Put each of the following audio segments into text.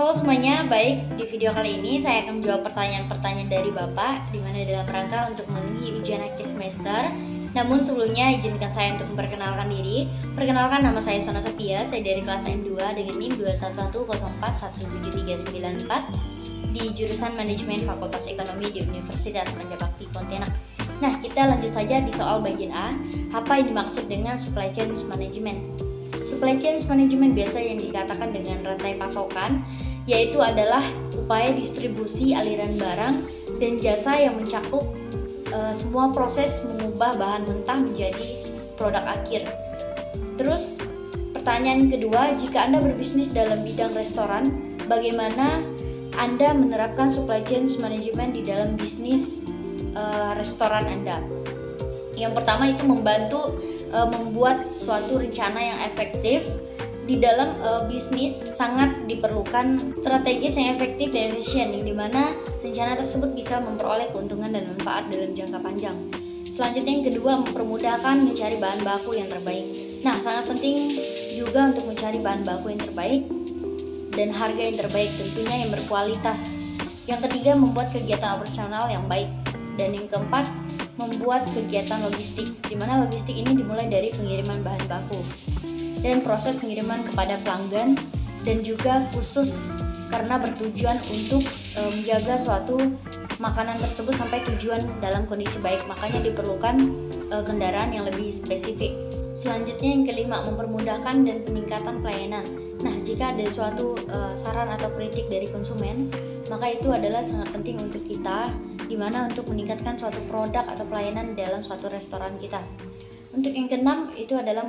Halo semuanya, baik di video kali ini saya akan menjawab pertanyaan-pertanyaan dari Bapak di mana dalam rangka untuk memenuhi ujian akhir semester. Namun sebelumnya izinkan saya untuk memperkenalkan diri. Perkenalkan, nama saya Sona Sophia, saya dari kelas N2 dengan NIM 21104173994 di jurusan Manajemen Fakultas Ekonomi di Universitas Pancabakti Pontianak. Nah, kita lanjut saja di soal bagian A. Apa yang dimaksud dengan supply chain management? Supply chain management biasa yang dikatakan dengan rantai pasokan, yaitu adalah upaya distribusi aliran barang dan jasa yang mencakup semua proses mengubah bahan mentah menjadi produk akhir. Terus pertanyaan kedua, jika Anda berbisnis dalam bidang restoran, bagaimana Anda menerapkan supply chain management di dalam bisnis restoran Anda? Yang pertama itu membantu membuat suatu rencana yang efektif. Di dalam bisnis sangat diperlukan strategis yang efektif dan efisien, yang dimana rencana tersebut bisa memperoleh keuntungan dan manfaat dalam jangka panjang. Selanjutnya yang kedua, mempermudahkan mencari bahan baku yang terbaik. Nah, sangat penting juga untuk mencari bahan baku yang terbaik dan harga yang terbaik, tentunya yang berkualitas. Yang ketiga, membuat kegiatan operasional yang baik. Dan yang keempat, membuat kegiatan logistik, di mana logistik ini dimulai dari pengiriman bahan baku dan proses pengiriman kepada pelanggan, dan juga khusus karena bertujuan untuk menjaga suatu makanan tersebut sampai tujuan dalam kondisi baik, makanya diperlukan kendaraan yang lebih spesifik. Selanjutnya yang kelima, mempermudahkan dan peningkatan pelayanan. Nah, jika ada suatu saran atau kritik dari konsumen, maka itu adalah sangat penting untuk kita, di mana untuk meningkatkan suatu produk atau pelayanan dalam suatu restoran kita. Untuk yang keenam itu adalah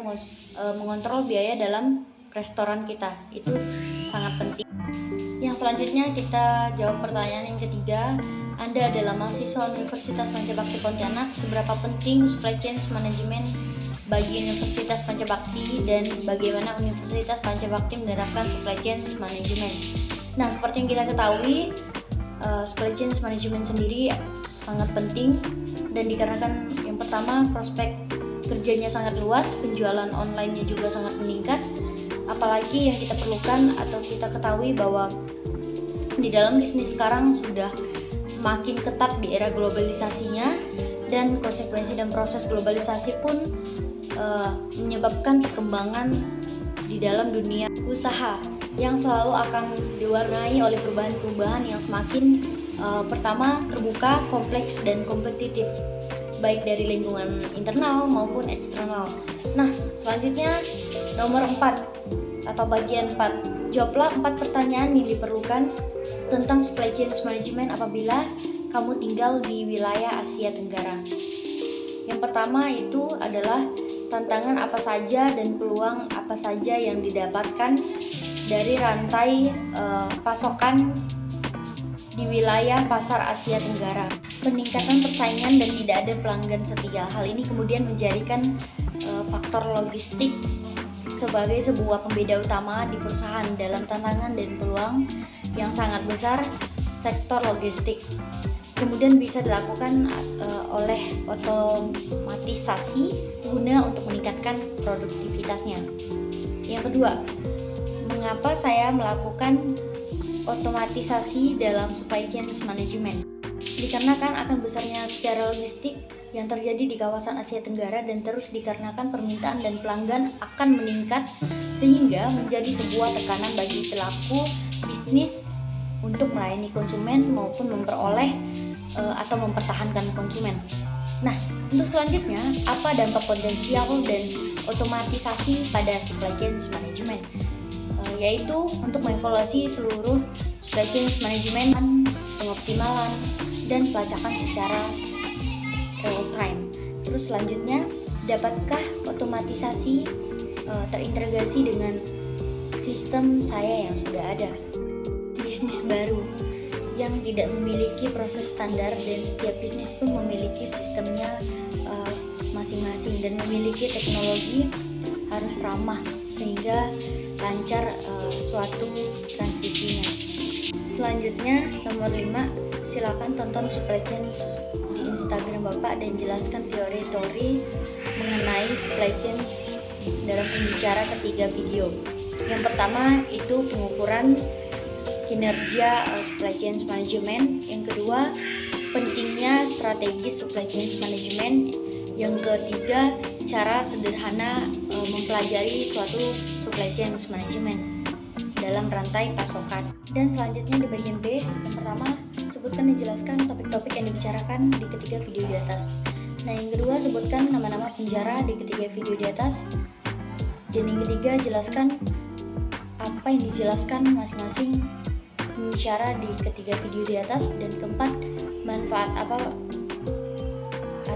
mengontrol biaya dalam restoran kita, itu sangat penting. Yang selanjutnya kita jawab pertanyaan yang ketiga. Anda adalah mahasiswa Universitas Pancabakti Pontianak, seberapa penting supply chain management bagi Universitas Pancabakti dan bagaimana Universitas Pancabakti menerapkan supply chain management? Nah, seperti yang kita ketahui, supply chain management sendiri sangat penting, dan dikarenakan yang pertama prospek kerjanya sangat luas, penjualan online-nya juga sangat meningkat. Apalagi yang kita perlukan atau kita ketahui bahwa di dalam bisnis sekarang sudah semakin ketat di era globalisasinya, dan konsekuensi dan proses globalisasi pun menyebabkan perkembangan di dalam dunia usaha yang selalu akan diwarnai oleh perubahan-perubahan yang semakin pertama terbuka, kompleks, dan kompetitif, baik dari lingkungan internal maupun eksternal. Nah, selanjutnya nomor 4 atau bagian 4. Jawablah 4 pertanyaan yang diperlukan tentang supply chain management apabila kamu tinggal di wilayah Asia Tenggara. Yang pertama itu adalah tantangan apa saja dan peluang apa saja yang didapatkan dari rantai pasokan di wilayah pasar Asia Tenggara. Peningkatan persaingan dan tidak ada pelanggan setia. Hal ini kemudian menjadikan faktor logistik sebagai sebuah pembeda utama di perusahaan. Dalam tantangan dan peluang yang sangat besar sektor logistik kemudian bisa dilakukan oleh otomatisasi guna untuk meningkatkan produktivitasnya. Yang kedua, mengapa saya melakukan otomatisasi dalam supply chain management? Dikarenakan akan besarnya secara logistik yang terjadi di kawasan Asia Tenggara, dan terus dikarenakan permintaan dan pelanggan akan meningkat, sehingga menjadi sebuah tekanan bagi pelaku bisnis untuk melayani konsumen maupun memperoleh atau mempertahankan konsumen. Nah, untuk selanjutnya, apa dampak potensial dan otomatisasi pada supply chain management? Yaitu untuk mengevaluasi seluruh supply chain management, pengoptimalan, dan pelacakan secara real time. Terus selanjutnya, dapatkah otomatisasi terintegrasi dengan sistem saya yang sudah ada? Bisnis baru yang tidak memiliki proses standar, dan setiap bisnis pun memiliki sistemnya masing-masing dan memiliki teknologi harus ramah sehingga lancar suatu transisinya. Selanjutnya nomor 5, silakan tonton supply chain di Instagram Bapak dan jelaskan teori-teori mengenai supply chain dalam pembicara ketiga video. Yang pertama itu pengukuran kinerja supply chain management. Yang kedua, pentingnya strategis supply chain management. Yang ketiga, cara sederhana mempelajari suatu supply chain management dalam rantai pasokan. Dan selanjutnya di bagian B, yang pertama, sebutkan dan jelaskan topik-topik yang dibicarakan di ketiga video di atas. Nah, yang kedua, sebutkan nama-nama penjara di ketiga video di atas. Dan yang ketiga, jelaskan apa yang dijelaskan masing-masing bicara di ketiga video di atas. Dan keempat, manfaat apa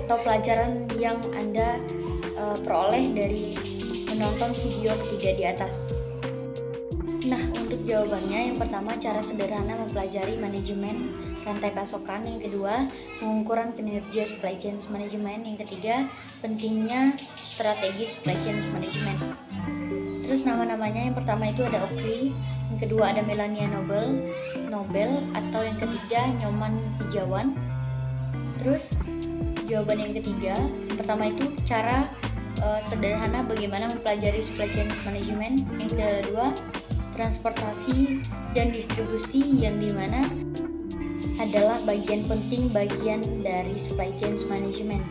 atau pelajaran yang Anda peroleh dari menonton video ketiga di atas. Nah, untuk jawabannya, yang pertama, cara sederhana mempelajari manajemen rantai pasokan. Yang kedua, pengukuran kinerja supply chain management. Yang ketiga, pentingnya strategis supply chain management. Terus nama-namanya, yang pertama itu ada Okri, yang kedua ada Melania Nobel, atau yang ketiga Nyoman Pijawan. Terus jawaban yang ketiga, yang pertama itu cara sederhana bagaimana mempelajari supply chain management. Yang kedua, transportasi dan distribusi, yang dimana adalah bagian penting dari supply chain management,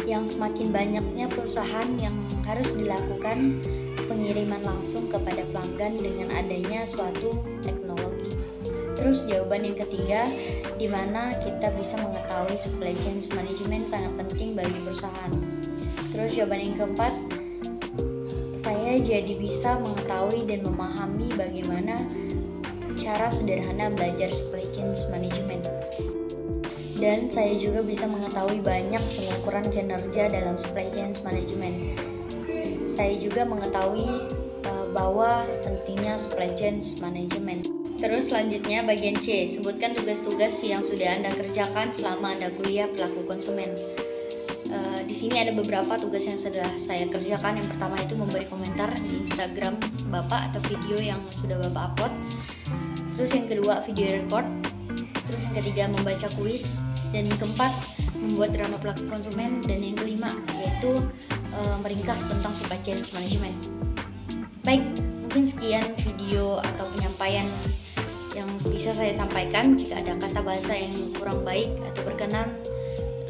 yang semakin banyaknya perusahaan yang harus dilakukan pengiriman langsung kepada pelanggan dengan adanya suatu teknologi. Terus jawaban yang ketiga, di mana kita bisa mengetahui supply chain management sangat penting bagi perusahaan. Terus jawaban yang keempat, saya jadi bisa mengetahui dan memahami bagaimana cara sederhana belajar supply chain management. Dan saya juga bisa mengetahui banyak pengukuran kinerja dalam supply chain management. Saya juga mengetahui bahwa pentingnya supply chain management. Terus selanjutnya bagian C, sebutkan tugas-tugas yang sudah Anda kerjakan selama Anda kuliah pelaku konsumen. Di sini ada beberapa tugas yang sudah saya kerjakan. Yang pertama itu memberi komentar di Instagram Bapak atau video yang sudah Bapak upload. Terus yang kedua, video record. Terus yang ketiga, membaca kuis. Dan yang keempat, membuat drama pelaku konsumen. Dan yang kelima, yaitu meringkas tentang supply chain management. Baik, mungkin sekian video atau penyampaian yang bisa saya sampaikan. Jika ada kata bahasa yang kurang baik atau berkenan,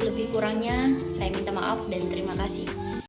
lebih kurangnya saya minta maaf dan terima kasih.